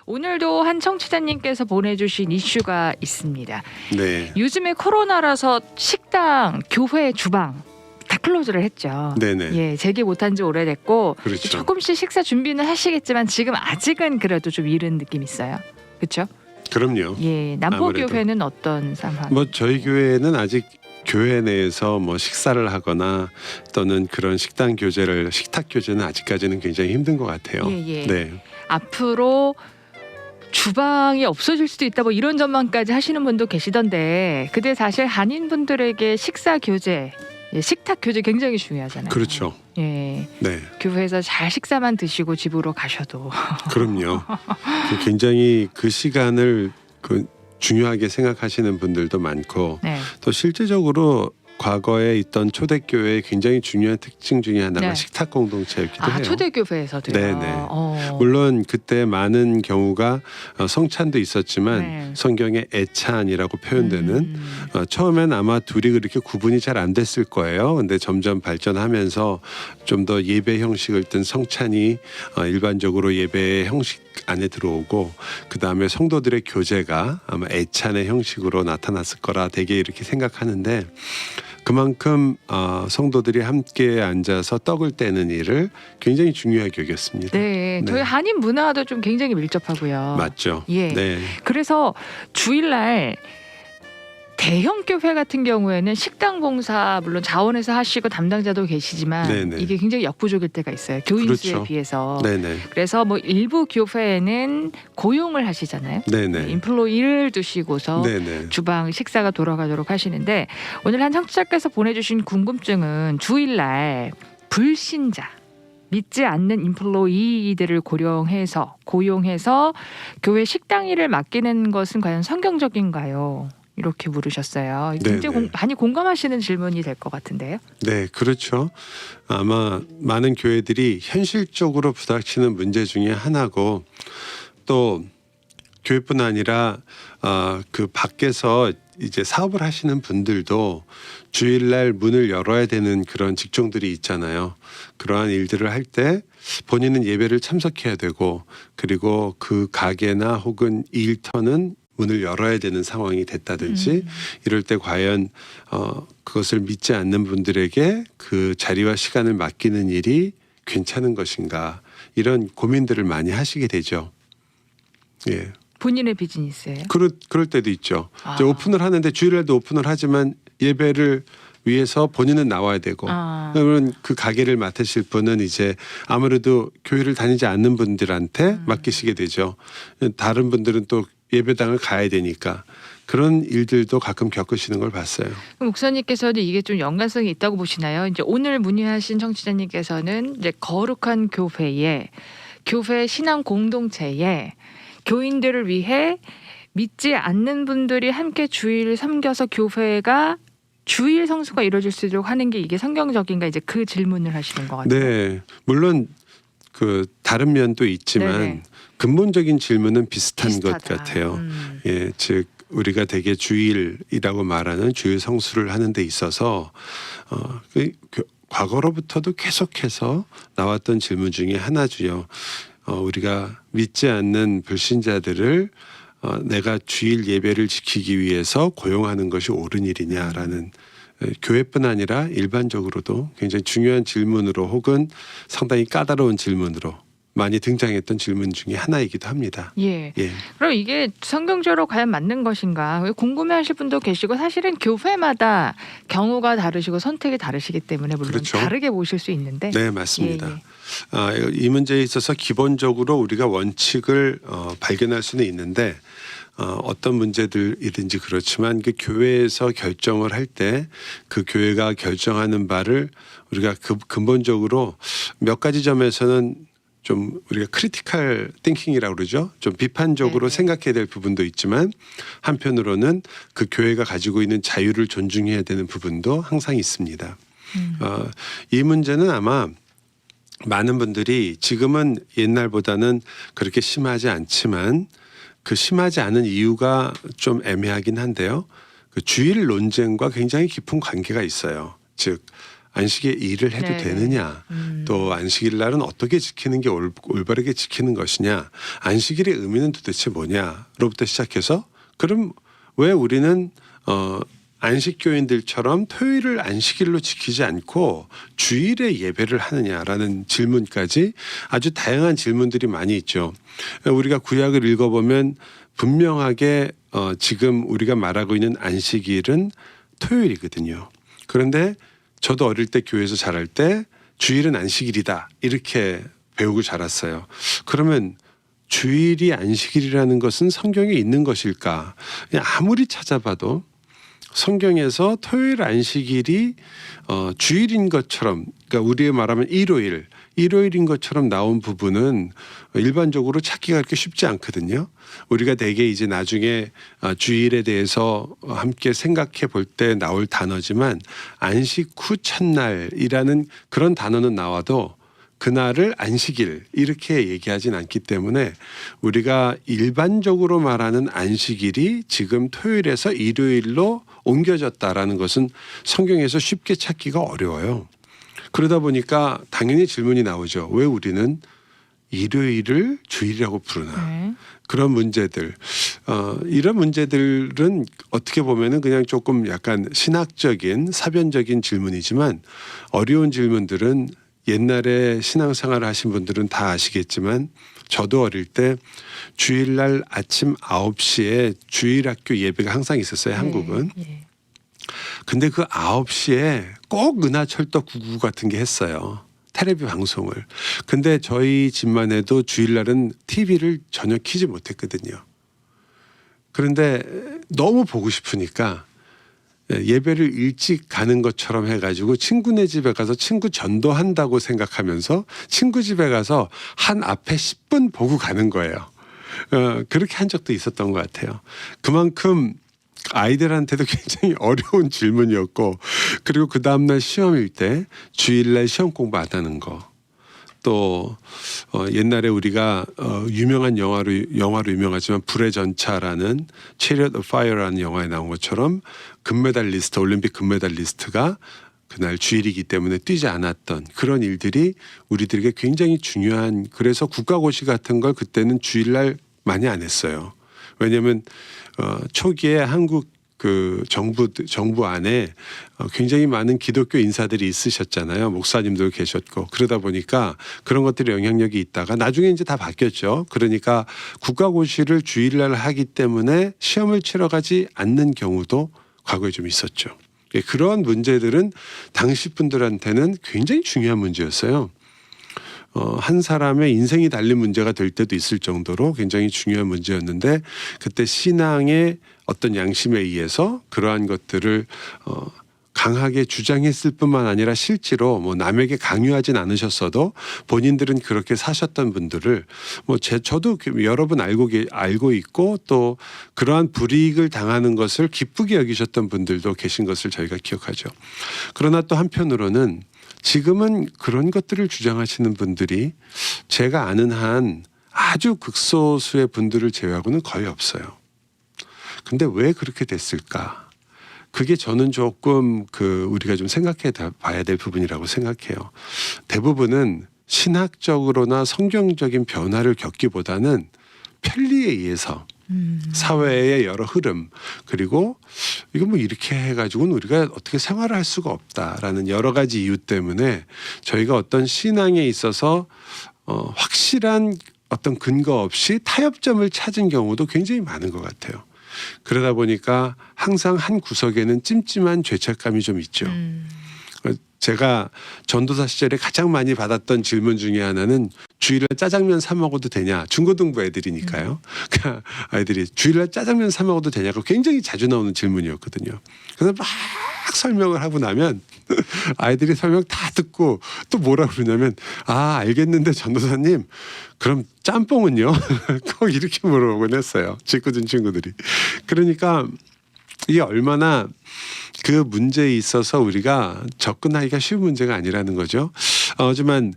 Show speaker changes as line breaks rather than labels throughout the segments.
오늘도 한 청취자님께서 보내주신 이슈가 있습니다.
네.
요즘에 코로나라서 식당, 교회, 주방 다 클로즈를 했죠.
네네.
예, 재개 못한 지 오래됐고
그렇죠.
조금씩 식사 준비는 하시겠지만 지금 아직은 그래도 좀 이른 느낌 있어요. 그렇죠?
그럼요.
예,
아무래도.
남포교회는 어떤 상황?
뭐 저희 교회는 아직 교회 내에서 뭐 식사를 하거나 또는 그런 식당 교제를 식탁 교제는 아직까지는 굉장히 힘든 것 같아요.
예.
네.
앞으로 주방이 없어질 수도 있다 뭐 이런 전망까지 하시는 분도 계시던데 근데 사실 한인분들에게 식사 교제, 예, 식탁 교제 굉장히 중요하잖아요.
그렇죠.
예,
네.
교회에서 잘 식사만 드시고 집으로 가셔도
그럼요. 굉장히 그 시간을 중요하게 생각하시는 분들도 많고
네.
또 실제적으로 과거에 있던 초대교회의 굉장히 중요한 특징 중에 하나가
네.
식탁 공동체였기도 해요.
초대교회에서도요.
네네. 물론 그때 많은 경우가 성찬도 있었지만
네.
성경에 애찬이라고 표현되는 처음엔 아마 둘이 그렇게 구분이 잘 안 됐을 거예요. 근데 점점 발전하면서 좀 더 예배 형식을 뜬 성찬이 일반적으로 예배의 형식 안에 들어오고 그 다음에 성도들의 교제가 아마 애찬의 형식으로 나타났을 거라 되게 이렇게 생각하는데 그만큼 성도들이 함께 앉아서 떡을 떼는 일을 굉장히 중요하게 여겼습니다.
네, 저희 한인 문화도 좀 굉장히 밀접하고요.
맞죠.
예.
네.
그래서 주일날 대형 교회 같은 경우에는 식당 봉사 물론 자원에서 하시고 담당자도 계시지만
네네.
이게 굉장히 역부족일 때가 있어요. 교인 수에
그렇죠.
비해서.
네네.
그래서 뭐 일부 교회에는 고용을 하시잖아요.
네네.
인플로이를 두시고서
네네.
주방 식사가 돌아가도록 하시는데 오늘 한 청취자께서 보내주신 궁금증은 주일날 불신자 믿지 않는 인플로이들을 고용해서 교회 식당 일을 맡기는 것은 과연 성경적인가요? 이렇게 물으셨어요. 굉장히 많이 공감하시는 질문이 될 것 같은데요.
네, 그렇죠. 아마 많은 교회들이 현실적으로 부닥치는 문제 중에 하나고 또 교회뿐 아니라 그 밖에서 이제 사업을 하시는 분들도 주일날 문을 열어야 되는 그런 직종들이 있잖아요. 그러한 일들을 할 때 본인은 예배를 참석해야 되고 그리고 그 가게나 혹은 일터는 문을 열어야 되는 상황이 됐다든지 이럴 때 과연 그것을 믿지 않는 분들에게 그 자리와 시간을 맡기는 일이 괜찮은 것인가 이런 고민들을 많이 하시게 되죠. 예.
본인의 비즈니스예요.
그럴 때도 있죠. 이제 오픈을 하는데 주일날도 오픈을 하지만 예배를 위해서 본인은 나와야 되고 그러면 그 가게를 맡으실 분은 이제 아무래도 교회를 다니지 않는 분들한테 맡기시게 되죠. 다른 분들은 또 예배당을 가야 되니까 그런 일들도 가끔 겪으시는 걸 봤어요.
목사님께서는 이게 좀 연관성이 있다고 보시나요? 이제 오늘 문의하신 청취자님께서는 이제 거룩한 교회 신앙 공동체에 교인들을 위해 믿지 않는 분들이 함께 주일 섬겨서 교회가 주일 성수가 이루어질 수 있도록 하는 게 이게 성경적인가 이제 그 질문을 하시는 것 같아요.
네, 물론 그 다른 면도 있지만
네네.
근본적인 질문은 비슷한
비슷하다.
것 같아요. 예, 즉 우리가 대개 주일이라고 말하는 주일 성수를 하는 데 있어서 과거로부터도 계속해서 나왔던 질문 중에 하나죠. 우리가 믿지 않는 불신자들을 내가 주일 예배를 지키기 위해서 고용하는 것이 옳은 일이냐라는 교회뿐 아니라 일반적으로도 굉장히 중요한 질문으로 혹은 상당히 까다로운 질문으로 많이 등장했던 질문 중에 하나이기도 합니다.
예.
예.
그럼 이게 성경적으로 과연 맞는 것인가 궁금해하실 분도 계시고 사실은 교회마다 경우가 다르시고 선택이 다르시기 때문에 물론
그렇죠.
다르게 보실 수 있는데
네, 맞습니다.
예.
이 문제에 있어서 기본적으로 우리가 원칙을 발견할 수는 있는데 어떤 문제들이든지 그렇지만 그 교회에서 결정을 할 때 그 교회가 결정하는 바를 우리가 근본적으로 몇 가지 점에서는 좀 우리가 크리티컬 띵킹이라고 그러죠. 좀 비판적으로 생각해야 될 부분도 있지만 한편으로는 그 교회가 가지고 있는 자유를 존중해야 되는 부분도 항상 있습니다. 이 문제는 아마 많은 분들이 지금은 옛날보다는 그렇게 심하지 않지만 그 심하지 않은 이유가 좀 애매하긴 한데요. 그 주일 논쟁과 굉장히 깊은 관계가 있어요. 즉 안식에 일을 해도
네.
되느냐, 또 안식일 날은 어떻게 지키는 게 올바르게 지키는 것이냐, 안식일의 의미는 도대체 뭐냐로부터 시작해서 그럼 왜 우리는 안식교인들처럼 토요일을 안식일로 지키지 않고 주일에 예배를 하느냐라는 질문까지 아주 다양한 질문들이 많이 있죠. 우리가 구약을 읽어보면 분명하게 지금 우리가 말하고 있는 안식일은 토요일이거든요. 그런데 저도 어릴 때 교회에서 자랄 때 주일은 안식일이다 이렇게 배우고 자랐어요. 그러면 주일이 안식일이라는 것은 성경에 있는 것일까? 그냥 아무리 찾아봐도 성경에서 토요일 안식일이 주일인 것처럼, 그러니까 우리의 말하면 일요일인 것처럼 나온 부분은 일반적으로 찾기가 그렇게 쉽지 않거든요. 우리가 대개 이제 나중에 주일에 대해서 함께 생각해 볼 때 나올 단어지만 안식 후 첫날이라는 그런 단어는 나와도 그날을 안식일 이렇게 얘기하진 않기 때문에 우리가 일반적으로 말하는 안식일이 지금 토요일에서 일요일로 옮겨졌다라는 것은 성경에서 쉽게 찾기가 어려워요. 그러다 보니까 당연히 질문이 나오죠. 왜 우리는 일요일을 주일이라고 부르나?
네.
그런 문제들, 이런 문제들은 어떻게 보면은 그냥 조금 약간 신학적인 사변적인 질문이지만 어려운 질문들은 옛날에 신앙생활을 하신 분들은 다 아시겠지만 저도 어릴 때 주일날 아침 9시에 주일학교 예배가 항상 있었어요. 한국은.
네.
근데 그 9시에 꼭 은하철도 99 같은 게 했어요. 텔레비 방송을. 근데 저희 집만 해도 주일날은 TV를 전혀 켜지 못했거든요. 그런데 너무 보고 싶으니까 예배를 일찍 가는 것처럼 해가지고 친구네 집에 가서 친구 전도한다고 생각하면서 친구 집에 가서 한 앞에 10분 보고 가는 거예요. 그렇게 한 적도 있었던 것 같아요. 그만큼 아이들한테도 굉장히 어려운 질문이었고, 그리고 그 다음날 시험일 때 주일날 시험 공부 안 하는 거. 또 옛날에 우리가 유명한 영화로 유명하지만 불의 전차라는 Chariot of Fire라는 영화에 나온 것처럼 금메달리스트, 올림픽 금메달리스트가 그날 주일이기 때문에 뛰지 않았던 그런 일들이 우리들에게 굉장히 중요한, 그래서 국가고시 같은 걸 그때는 주일날 많이 안 했어요. 왜냐하면 초기에 한국 그 정부 안에 굉장히 많은 기독교 인사들이 있으셨잖아요. 목사님도 계셨고, 그러다 보니까 그런 것들이 영향력이 있다가 나중에 이제 다 바뀌었죠. 그러니까 국가고시를 주일날 하기 때문에 시험을 치러 가지 않는 경우도 과거에 좀 있었죠. 그런 문제들은 당시 분들한테는 굉장히 중요한 문제였어요. 한 사람의 인생이 달린 문제가 될 때도 있을 정도로 굉장히 중요한 문제였는데, 그때 신앙의 어떤 양심에 의해서 그러한 것들을 강하게 주장했을 뿐만 아니라 실제로 뭐 남에게 강요하진 않으셨어도 본인들은 그렇게 사셨던 분들을 저도 여러 분 알고 있고, 또 그러한 불이익을 당하는 것을 기쁘게 여기셨던 분들도 계신 것을 저희가 기억하죠. 그러나 또 한편으로는 지금은 그런 것들을 주장하시는 분들이 제가 아는 한 아주 극소수의 분들을 제외하고는 거의 없어요. 근데 왜 그렇게 됐을까? 그게 저는 조금 우리가 좀 생각해 봐야 될 부분이라고 생각해요. 대부분은 신학적으로나 성경적인 변화를 겪기보다는 편리에 의해서 사회의 여러 흐름, 그리고 이거 뭐 이렇게 해가지고는 우리가 어떻게 생활을 할 수가 없다라는 여러 가지 이유 때문에 저희가 어떤 신앙에 있어서 확실한 어떤 근거 없이 타협점을 찾은 경우도 굉장히 많은 것 같아요. 그러다 보니까 항상 한 구석에는 찜찜한 죄책감이 좀 있죠. 제가 전도사 시절에 가장 많이 받았던 질문 중에 하나는 주일날 짜장면 사 먹어도 되냐? 중고등부 애들이니까요. 그러니까 아이들이 주일날 짜장면 사 먹어도 되냐고 굉장히 자주 나오는 질문이었거든요. 그래서 막 설명을 하고 나면 아이들이 설명 다 듣고 또 뭐라 그러냐면, 알겠는데 전도사님 그럼 짬뽕은요? 꼭 이렇게 물어보곤 했어요. 짓궂은 친구들이. 그러니까 이게 얼마나 그 문제에 있어서 우리가 접근하기가 쉬운 문제가 아니라는 거죠. 하지만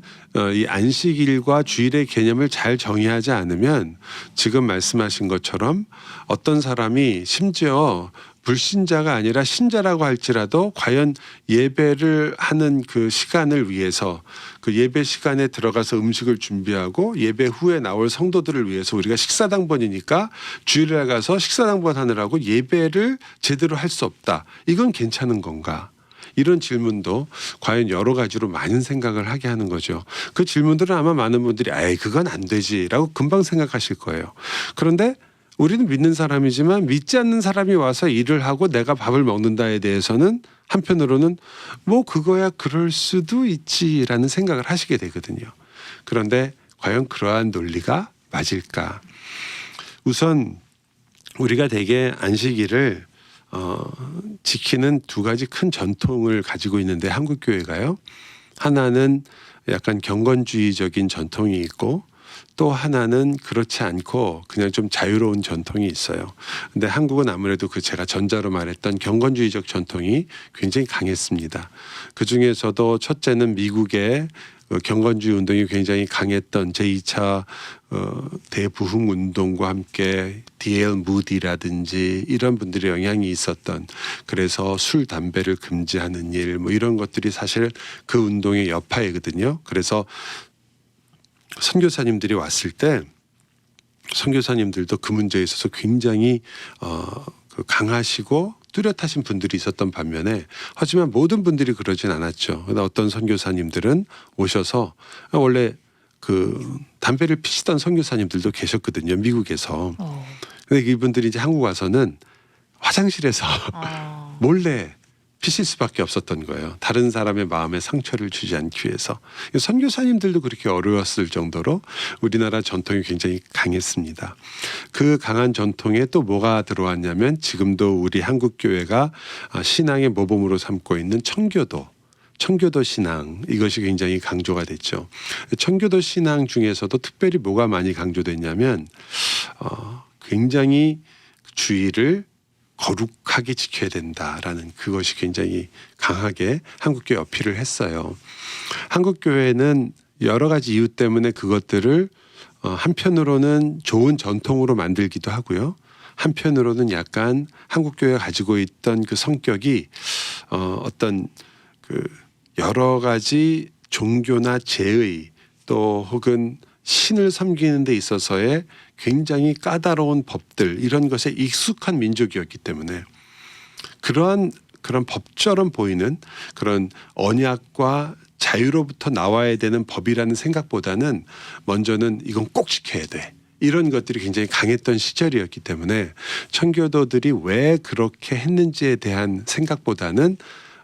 이 안식일과 주일의 개념을 잘 정의하지 않으면 지금 말씀하신 것처럼 어떤 사람이 심지어 불신자가 아니라 신자라고 할지라도 과연 예배를 하는 그 시간을 위해서 그 예배 시간에 들어가서 음식을 준비하고 예배 후에 나올 성도들을 위해서 우리가 식사당번이니까 주일에 가서 식사당번 하느라고 예배를 제대로 할 수 없다. 이건 괜찮은 건가? 이런 질문도 과연 여러 가지로 많은 생각을 하게 하는 거죠. 그 질문들은 아마 많은 분들이 에이 그건 안 되지라고 금방 생각하실 거예요. 그런데 우리는 믿는 사람이지만 믿지 않는 사람이 와서 일을 하고 내가 밥을 먹는다에 대해서는 한편으로는 뭐 그거야 그럴 수도 있지라는 생각을 하시게 되거든요. 그런데 과연 그러한 논리가 맞을까? 우선 우리가 대개 안식일을 지키는 두 가지 큰 전통을 가지고 있는데 한국 교회가요. 하나는 약간 경건주의적인 전통이 있고 또 하나는 그렇지 않고 그냥 좀 자유로운 전통이 있어요. 근데 한국은 아무래도 그 제가 전자로 말했던 경건주의적 전통이 굉장히 강했습니다. 그 중에서도 첫째는 미국의 경건주의 운동이 굉장히 강했던 제2차 대부흥 운동과 함께 D.L. 무디라든지 이런 분들의 영향이 있었던 그래서 술, 담배를 금지하는 일 뭐 이런 것들이 사실 그 운동의 여파이거든요. 그래서 선교사님들이 왔을 때 선교사님들도 그 문제에 있어서 굉장히 강하시고 뚜렷하신 분들이 있었던 반면에 하지만 모든 분들이 그러진 않았죠. 그러나 어떤 선교사님들은 오셔서 원래 그 담배를 피시던 선교사님들도 계셨거든요. 미국에서. 근데 이분들이 이제 한국 와서는 화장실에서 몰래 피실 수밖에 없었던 거예요. 다른 사람의 마음에 상처를 주지 않기 위해서. 선교사님들도 그렇게 어려웠을 정도로 우리나라 전통이 굉장히 강했습니다. 그 강한 전통에 또 뭐가 들어왔냐면 지금도 우리 한국 교회가 신앙의 모범으로 삼고 있는 청교도 신앙 이것이 굉장히 강조가 됐죠. 청교도 신앙 중에서도 특별히 뭐가 많이 강조됐냐면 굉장히 주의를 거룩하게 지켜야 된다라는 그것이 굉장히 강하게 한국교회 어필을 했어요. 한국교회는 여러 가지 이유 때문에 그것들을 한편으로는 좋은 전통으로 만들기도 하고요. 한편으로는 약간 한국교회가 가지고 있던 그 성격이 어떤 그 여러 가지 종교나 제의 또 혹은 신을 섬기는 데 있어서의 굉장히 까다로운 법들 이런 것에 익숙한 민족이었기 때문에 그런 법처럼 보이는 그런 언약과 자유로부터 나와야 되는 법이라는 생각보다는 먼저는 이건 꼭 지켜야 돼. 이런 것들이 굉장히 강했던 시절이었기 때문에 청교도들이 왜 그렇게 했는지에 대한 생각보다는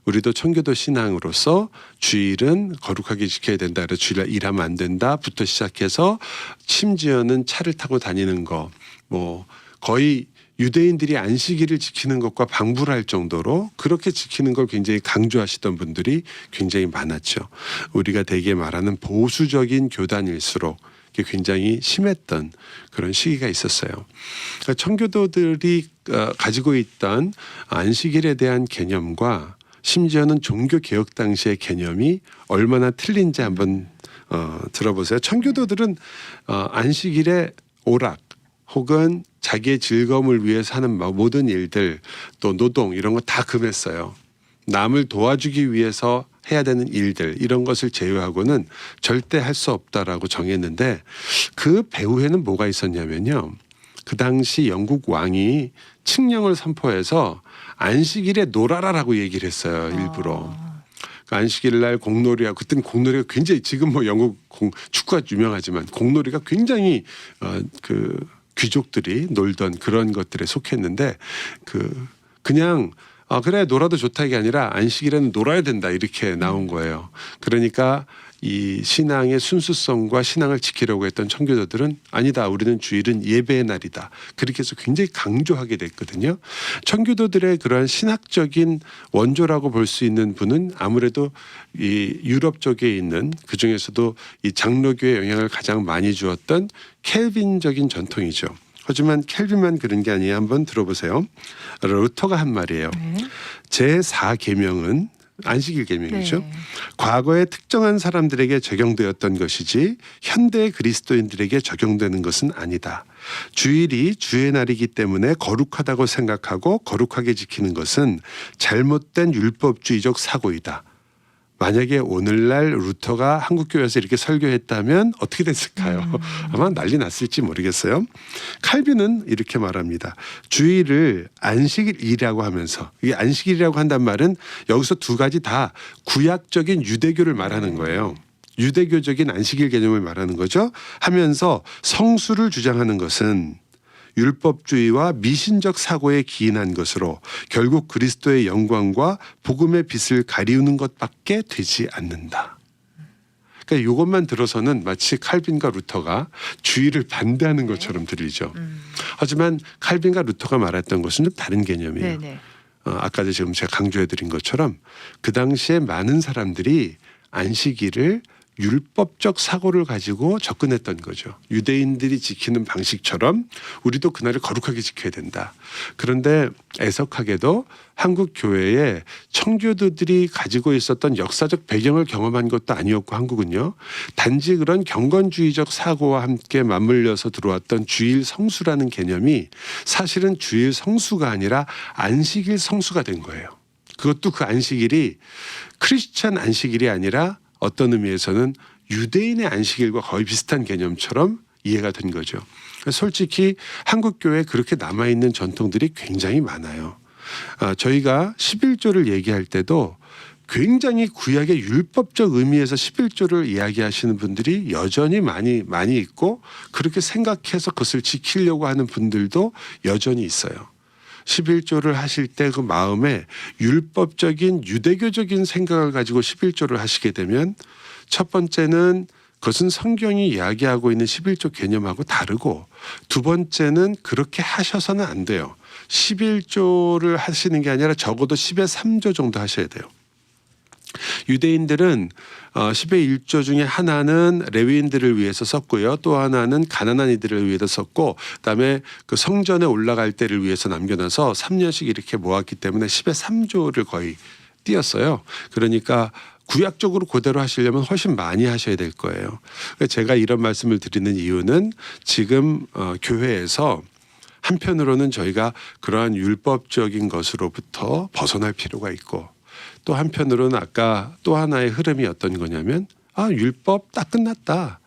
우리도 청교도 신앙으로서 주일은 거룩하게 지켜야 된다. 그래서 주일날 일하면 안 된다부터 시작해서 심지어는 차를 타고 다니는 거 뭐 거의 유대인들이 안식일을 지키는 것과 방불할 정도로 그렇게 지키는 걸 굉장히 강조하시던 분들이 굉장히 많았죠. 우리가 대개 말하는 보수적인 교단일수록 굉장히 심했던 그런 시기가 있었어요. 그러니까 청교도들이 가지고 있던 안식일에 대한 개념과 심지어는 종교 개혁 당시의 개념이 얼마나 틀린지 한번 들어보세요. 청교도들은 안식일에 오락 혹은 자기의 즐거움을 위해서 하는 모든 일들 또 노동 이런 거 다 금했어요. 남을 도와주기 위해서 해야 되는 일들 이런 것을 제외하고는 절대 할 수 없다라고 정했는데 그 배후에는 뭐가 있었냐면요. 그 당시 영국 왕이 칙령을 선포해서 안식일에 놀아라라고 얘기를 했어요. 일부러. 그 안식일 날 공놀이하고 그때는 공놀이가 굉장히 지금 뭐 영국 축구가 유명하지만 공놀이가 굉장히 그 귀족들이 놀던 그런 것들에 속했는데 그냥 그래 놀아도 좋다 이게 아니라 안식일에는 놀아야 된다 이렇게 나온 거예요. 그러니까 이 신앙의 순수성과 신앙을 지키려고 했던 청교도들은 아니다. 우리는 주일은 예배의 날이다. 그렇게 해서 굉장히 강조하게 됐거든요. 청교도들의 그러한 신학적인 원조라고 볼 수 있는 분은 아무래도 이 유럽 쪽에 있는 그중에서도 이 장로교의 영향을 가장 많이 주었던 켈빈적인 전통이죠. 하지만 켈빈만 그런 게 아니에요. 한번 들어보세요. 루터가 한 말이에요. 제4계명은 안식일 계명이죠.
네.
과거에 특정한 사람들에게 적용되었던 것이지 현대 그리스도인들에게 적용되는 것은 아니다. 주일이 주의 날이기 때문에 거룩하다고 생각하고 거룩하게 지키는 것은 잘못된 율법주의적 사고이다. 만약에 오늘날 루터가 한국교회에서 이렇게 설교했다면 어떻게 됐을까요? 아마 난리 났을지 모르겠어요. 칼빈은 이렇게 말합니다. 주일을 안식일이라고 하면서, 이 안식일이라고 한단 말은 여기서 두 가지 다 구약적인 유대교를 말하는 거예요. 유대교적인 안식일 개념을 말하는 거죠. 하면서 성수를 주장하는 것은 율법주의와 미신적 사고에 기인한 것으로 결국 그리스도의 영광과 복음의 빛을 가리우는 것밖에 되지 않는다. 그러니까 이것만 들어서는 마치 칼빈과 루터가 주의를 반대하는 것처럼 들리죠. 하지만 칼빈과 루터가 말했던 것은 좀 다른 개념이에요.
네네.
아까도 지금 제가 강조해드린 것처럼 그 당시에 많은 사람들이 안식일을 율법적 사고를 가지고 접근했던 거죠. 유대인들이 지키는 방식처럼 우리도 그날을 거룩하게 지켜야 된다. 그런데 애석하게도 한국 교회에 청교도들이 가지고 있었던 역사적 배경을 경험한 것도 아니었고 한국은요. 단지 그런 경건주의적 사고와 함께 맞물려서 들어왔던 주일 성수라는 개념이 사실은 주일 성수가 아니라 안식일 성수가 된 거예요. 그것도 그 안식일이 크리스찬 안식일이 아니라 어떤 의미에서는 유대인의 안식일과 거의 비슷한 개념처럼 이해가 된 거죠. 솔직히 한국 교회에 그렇게 남아있는 전통들이 굉장히 많아요. 저희가 11조를 얘기할 때도 굉장히 구약의 율법적 의미에서 11조를 이야기하시는 분들이 여전히 많이 있고 그렇게 생각해서 그것을 지키려고 하는 분들도 여전히 있어요. 11조를 하실 때 그 마음에 율법적인 유대교적인 생각을 가지고 11조를 하시게 되면 첫 번째는 그것은 성경이 이야기하고 있는 11조 개념하고 다르고 두 번째는 그렇게 하셔서는 안 돼요. 11조를 하시는 게 아니라 적어도 10의 3조 정도 하셔야 돼요. 유대인들은 10의 1조 중에 하나는 레위인들을 위해서 썼고요. 또 하나는 가난한 이들을 위해서 썼고 그다음에 그 성전에 올라갈 때를 위해서 남겨놔서 3년씩 이렇게 모았기 때문에 10의 3조를 거의 띄었어요. 그러니까 구약적으로 그대로 하시려면 훨씬 많이 하셔야 될 거예요. 제가 이런 말씀을 드리는 이유는 지금 교회에서 한편으로는 저희가 그러한 율법적인 것으로부터 벗어날 필요가 있고 또 한편으로는 아까 또 하나의 흐름이 어떤 거냐면 율법 딱 끝났다.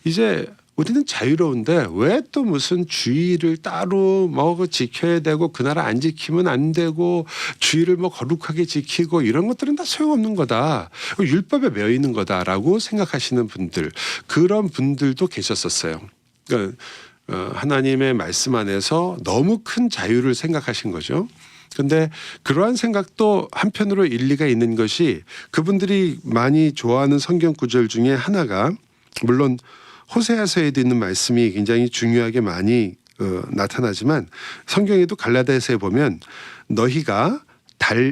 이제 우리는 자유로운데 왜 또 무슨 주의를 따로 뭐 지켜야 되고 그날 안 지키면 안 되고 주의를 뭐 거룩하게 지키고 이런 것들은 다 소용없는 거다. 율법에 매여 있는 거다라고 생각하시는 분들 그런 분들도 계셨었어요. 그러니까 하나님의 말씀 안에서 너무 큰 자유를 생각하신 거죠. 근데 그러한 생각도 한편으로 일리가 있는 것이 그분들이 많이 좋아하는 성경 구절 중에 하나가 물론 호세아서에도 있는 말씀이 굉장히 중요하게 많이 나타나지만 성경에도 갈라디아서에 보면 너희가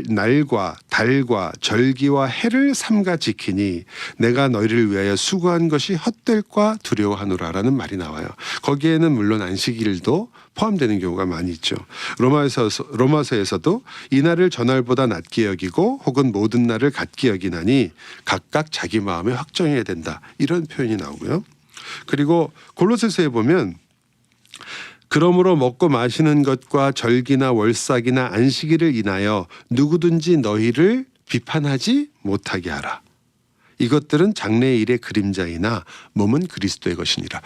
날과 달과 절기와 해를 삼가 지키니 내가 너희를 위하여 수고한 것이 헛될까 두려워하노라라는 말이 나와요. 거기에는 물론 안식일도 포함되는 경우가 많이 있죠. 로마서에서도 이날을 전날보다 낮게 여기고 혹은 모든 날을 같게 여기나니 각각 자기 마음에 확정해야 된다. 이런 표현이 나오고요. 그리고 골로새서에 보면 그러므로 먹고 마시는 것과 절기나 월삭이나 안식일을 인하여 누구든지 너희를 비판하지 못하게 하라. 이것들은 장래의 일의 그림자이나 몸은 그리스도의 것이니라.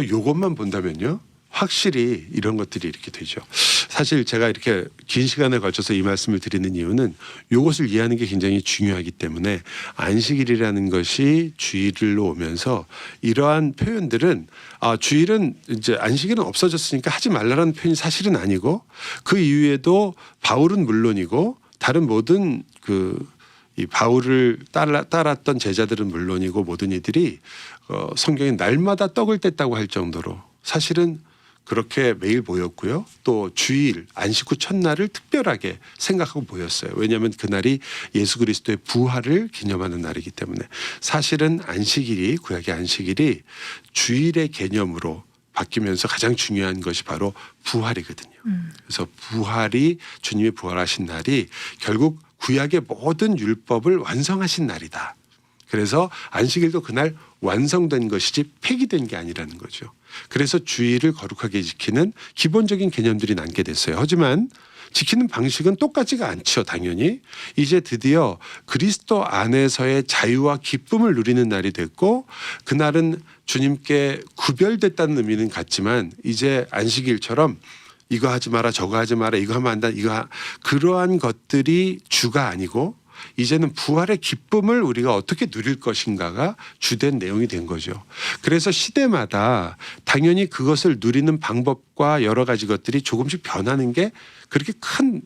요것만 본다면요. 확실히 이런 것들이 이렇게 되죠. 사실 제가 이렇게 긴 시간에 걸쳐서 이 말씀을 드리는 이유는 이것을 이해하는 게 굉장히 중요하기 때문에 안식일이라는 것이 주일로 오면서 이러한 표현들은 주일은 이제 안식일은 없어졌으니까 하지 말라라는 표현이 사실은 아니고 그 이후에도 바울은 물론이고 다른 모든 이 바울을 따랐던 제자들은 물론이고 모든 이들이 성경에 날마다 떡을 뗐다고 할 정도로 사실은 그렇게 매일 모였고요. 또 주일 안식 후 첫날을 특별하게 생각하고 모였어요. 왜냐하면 그날이 예수 그리스도의 부활을 기념하는 날이기 때문에 사실은 안식일이 구약의 안식일이 주일의 개념으로 바뀌면서 가장 중요한 것이 바로 부활이거든요. 그래서 부활이 주님이 부활하신 날이 결국 구약의 모든 율법을 완성하신 날이다. 그래서 안식일도 그날 완성된 것이지 폐기된 게 아니라는 거죠. 그래서 주일을 거룩하게 지키는 기본적인 개념들이 남게 됐어요. 하지만 지키는 방식은 똑같지가 않죠. 당연히 이제 드디어 그리스도 안에서의 자유와 기쁨을 누리는 날이 됐고, 그날은 주님께 구별됐다는 의미는 같지만 이제 안식일처럼 이거 하지 마라 저거 하지 마라 이거 하면 안 된다 그러한 것들이 주가 아니고 이제는 부활의 기쁨을 우리가 어떻게 누릴 것인가가 주된 내용이 된 거죠. 그래서 시대마다 당연히 그것을 누리는 방법과 여러 가지 것들이 조금씩 변하는 게 그렇게 큰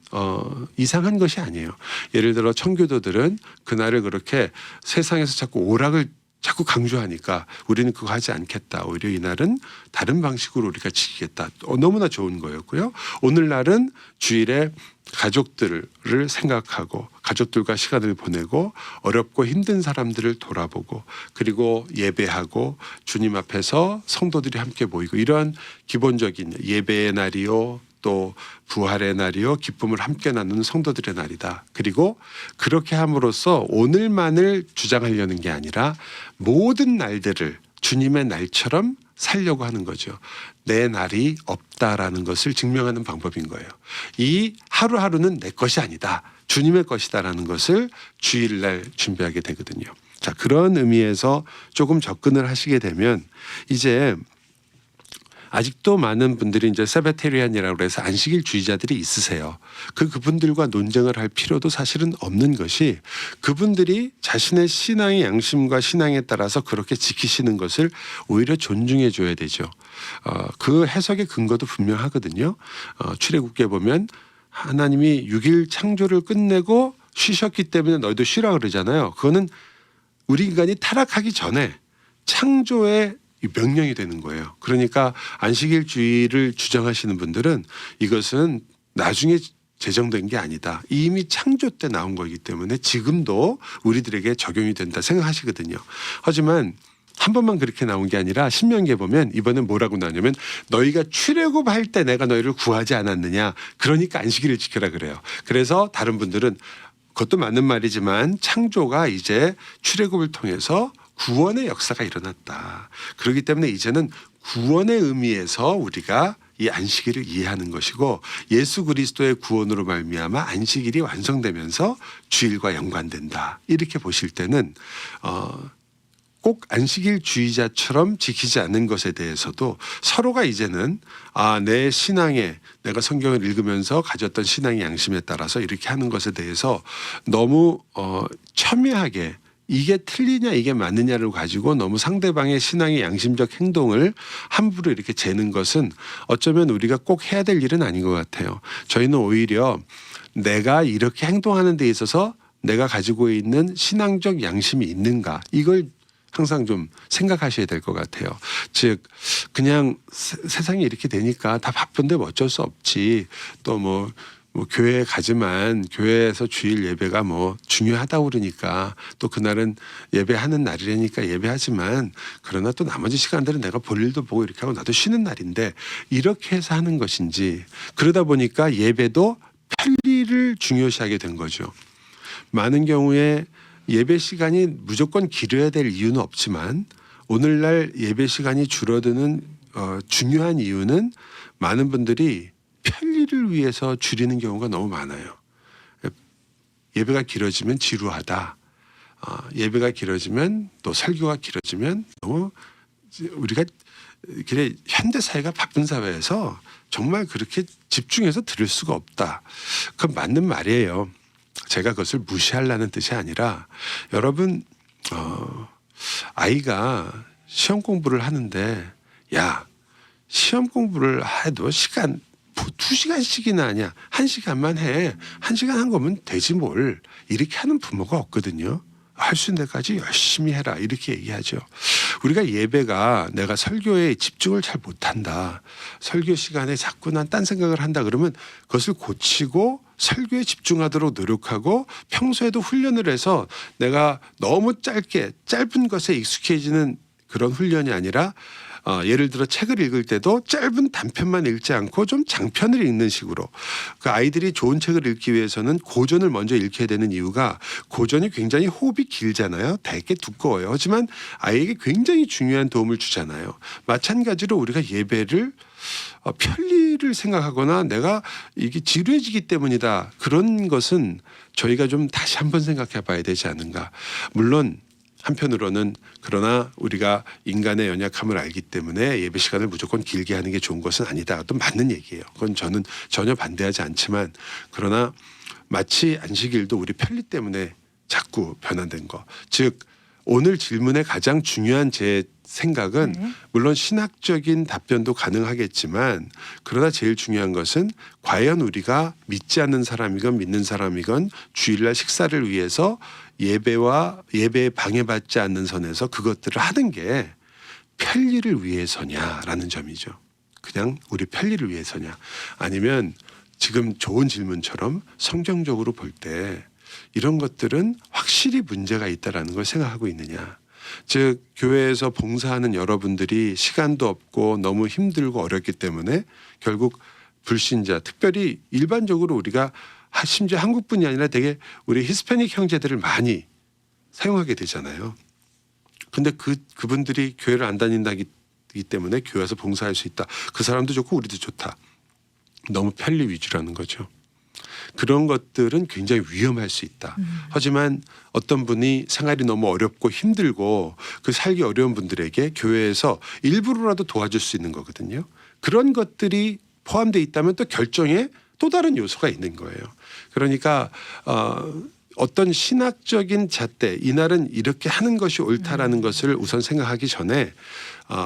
이상한 것이 아니에요. 예를 들어 청교도들은 그날을 그렇게 세상에서 자꾸 오락을 자꾸 강조하니까 우리는 그거 하지 않겠다. 오히려 이날은 다른 방식으로 우리가 지키겠다. 너무나 좋은 거였고요. 오늘날은 주일에 가족들을 생각하고 가족들과 시간을 보내고 어렵고 힘든 사람들을 돌아보고 그리고 예배하고 주님 앞에서 성도들이 함께 모이고 이러한 기본적인 예배의 날이요. 또 부활의 날이요 기쁨을 함께 나누는 성도들의 날이다. 그리고 그렇게 함으로써 오늘만을 주장하려는 게 아니라 모든 날들을 주님의 날처럼 살려고 하는 거죠. 내 날이 없다라는 것을 증명하는 방법인 거예요. 이 하루하루는 내 것이 아니다. 주님의 것이다라는 것을 주일날 준비하게 되거든요. 자, 그런 의미에서 조금 접근을 하시게 되면 이제 아직도 많은 분들이 이제 세베테리안이라고 해서 안식일 주의자들이 있으세요. 그분들과 논쟁을 할 필요도 사실은 없는 것이 그분들이 자신의 신앙의 양심과 신앙에 따라서 그렇게 지키시는 것을 오히려 존중해 줘야 되죠. 그 해석의 근거도 분명하거든요. 출애굽기에 보면 하나님이 6일 창조를 끝내고 쉬셨기 때문에 너희도 쉬라 그러잖아요. 그거는 우리 인간이 타락하기 전에 창조의 명령이 되는 거예요. 그러니까 안식일주의를 주장하시는 분들은 이것은 나중에 제정된 게 아니다. 이미 창조 때 나온 거기 때문에 지금도 우리들에게 적용이 된다 생각하시거든요. 하지만 한 번만 그렇게 나온 게 아니라 신명기에 보면 이번엔 뭐라고 나오냐면 너희가 출애굽할 때 내가 너희를 구하지 않았느냐. 그러니까 안식일을 지켜라 그래요. 그래서 다른 분들은 그것도 맞는 말이지만 창조가 이제 출애굽을 통해서 구원의 역사가 일어났다. 그렇기 때문에 이제는 구원의 의미에서 우리가 이 안식일을 이해하는 것이고 예수 그리스도의 구원으로 말미암아 안식일이 완성되면서 주일과 연관된다. 이렇게 보실 때는 꼭 안식일 주의자처럼 지키지 않는 것에 대해서도 서로가 이제는 내 신앙에 내가 성경을 읽으면서 가졌던 신앙의 양심에 따라서 이렇게 하는 것에 대해서 너무 첨예하게 이게 틀리냐 이게 맞느냐를 가지고 너무 상대방의 신앙의 양심적 행동을 함부로 이렇게 재는 것은 어쩌면 우리가 꼭 해야 될 일은 아닌 것 같아요. 저희는 오히려 내가 이렇게 행동하는 데 있어서 내가 가지고 있는 신앙적 양심이 있는가 이걸 항상 좀 생각하셔야 될 것 같아요. 즉 그냥 세상이 이렇게 되니까 다 바쁜데 뭐 어쩔 수 없지. 또 뭐 교회에 가지만 교회에서 주일 예배가 뭐 중요하다고 그러니까 또 그날은 예배하는 날이라니까 예배하지만 그러나 또 나머지 시간들은 내가 볼 일도 보고 이렇게 하고 나도 쉬는 날인데 이렇게 해서 하는 것인지 그러다 보니까 예배도 편리를 중요시하게 된 거죠. 많은 경우에 예배 시간이 무조건 길어야 될 이유는 없지만 오늘날 예배 시간이 줄어드는 중요한 이유는 많은 분들이 편리를 위해서 줄이는 경우가 너무 많아요. 예배가 길어지면 지루하다. 예배가 길어지면 또 설교가 길어지면 너무 우리가 그래 현대 사회가 바쁜 사회에서 정말 그렇게 집중해서 들을 수가 없다. 그건 맞는 말이에요. 제가 그것을 무시하려는 뜻이 아니라 여러분 아이가 시험 공부를 하는데 야 시험 공부를 해도 시간 2시간씩이나 하냐 1시간만 해 1시간 한 거면 되지 뭘 이렇게 하는 부모가 없거든요. 할 수 있는 데까지 열심히 해라 이렇게 얘기하죠. 우리가 예배가 내가 설교에 집중을 잘 못한다. 설교 시간에 자꾸 난 딴 생각을 한다 그러면 그것을 고치고 설교에 집중하도록 노력하고 평소에도 훈련을 해서 내가 너무 짧은 것에 익숙해지는 그런 훈련이 아니라 예를 들어 책을 읽을 때도 짧은 단편만 읽지 않고 좀 장편을 읽는 식으로 그 아이들이 좋은 책을 읽기 위해서는 고전을 먼저 읽혀야 되는 이유가 고전이 굉장히 호흡이 길잖아요. 되게 두꺼워요. 하지만 아이에게 굉장히 중요한 도움을 주잖아요. 마찬가지로 우리가 예배를 편리를 생각하거나 내가 이게 지루해지기 때문이다. 그런 것은 저희가 좀 다시 한번 생각해 봐야 되지 않은가. 물론 한편으로는 그러나 우리가 인간의 연약함을 알기 때문에 예배 시간을 무조건 길게 하는 게 좋은 것은 아니다. 또 맞는 얘기예요. 그건 저는 전혀 반대하지 않지만 그러나 마치 안식일도 우리 편리 때문에 자꾸 변환된 거. 즉 오늘 질문의 가장 중요한 제 생각은 물론 신학적인 답변도 가능하겠지만 그러나 제일 중요한 것은 과연 우리가 믿지 않는 사람이건 믿는 사람이건 주일날 식사를 위해서 예배에 방해받지 않는 선에서 그것들을 하는 게 편리를 위해서냐라는 점이죠. 그냥 우리 편리를 위해서냐 아니면 지금 좋은 질문처럼 성경적으로 볼 때 이런 것들은 확실히 문제가 있다라는 걸 생각하고 있느냐. 즉 교회에서 봉사하는 여러분들이 시간도 없고 너무 힘들고 어렵기 때문에 결국 불신자 특별히 일반적으로 우리가 심지어 한국뿐이 아니라 되게 우리 히스패닉 형제들을 많이 사용하게 되잖아요. 근데 그분들이 교회를 안 다닌다기 때문에 교회에서 봉사할 수 있다. 그 사람도 좋고 우리도 좋다. 너무 편리 위주라는 거죠. 그런 것들은 굉장히 위험할 수 있다. 하지만 어떤 분이 생활이 너무 어렵고 힘들고 그 살기 어려운 분들에게 교회에서 일부러라도 도와줄 수 있는 거거든요. 그런 것들이 포함되어 있다면 또 결정에 또 다른 요소가 있는 거예요. 그러니까 어떤 신학적인 잣대 이날은 이렇게 하는 것이 옳다라는 것을 우선 생각하기 전에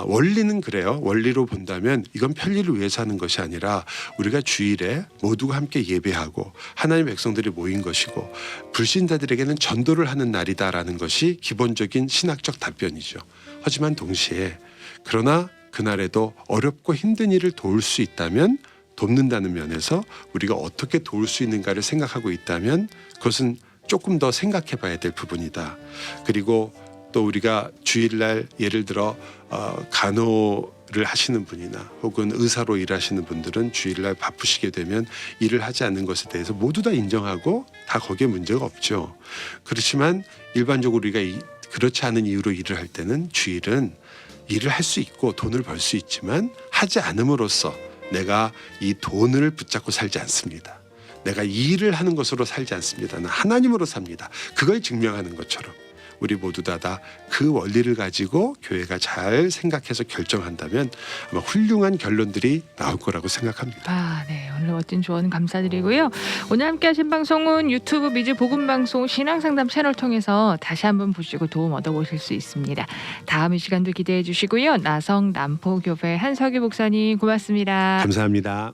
원리는 그래요. 원리로 본다면 이건 편리를 위해서 하는 것이 아니라 우리가 주일에 모두가 함께 예배하고 하나님의 백성들이 모인 것이고 불신자들에게는 전도를 하는 날이다라는 것이 기본적인 신학적 답변이죠. 하지만 동시에 그러나 그날에도 어렵고 힘든 일을 도울 수 있다면 돕는다는 면에서 우리가 어떻게 도울 수 있는가를 생각하고 있다면 그것은 조금 더 생각해 봐야 될 부분이다. 그리고 또 우리가 주일날 예를 들어 간호를 하시는 분이나 혹은 의사로 일하시는 분들은 주일날 바쁘시게 되면 일을 하지 않는 것에 대해서 모두 다 인정하고 다 거기에 문제가 없죠. 그렇지만 일반적으로 우리가 그렇지 않은 이유로 일을 할 때는 주일은 일을 할 수 있고 돈을 벌 수 있지만 하지 않음으로써 내가 이 돈을 붙잡고 살지 않습니다. 내가 이 일을 하는 것으로 살지 않습니다. 나는 하나님으로 삽니다. 그걸 증명하는 것처럼 우리 모두 다 그 원리를 가지고 교회가 잘 생각해서 결정한다면 아마 훌륭한 결론들이 나올 거라고 생각합니다.
네. 오늘 멋진 조언 감사드리고요. 오늘 함께하신 방송은 유튜브 미즈 복음방송 신앙상담 채널 통해서 다시 한번 보시고 도움 얻어보실 수 있습니다. 다음 이 시간도 기대해 주시고요. 나성 남포교회 한석규 목사님 고맙습니다.
감사합니다.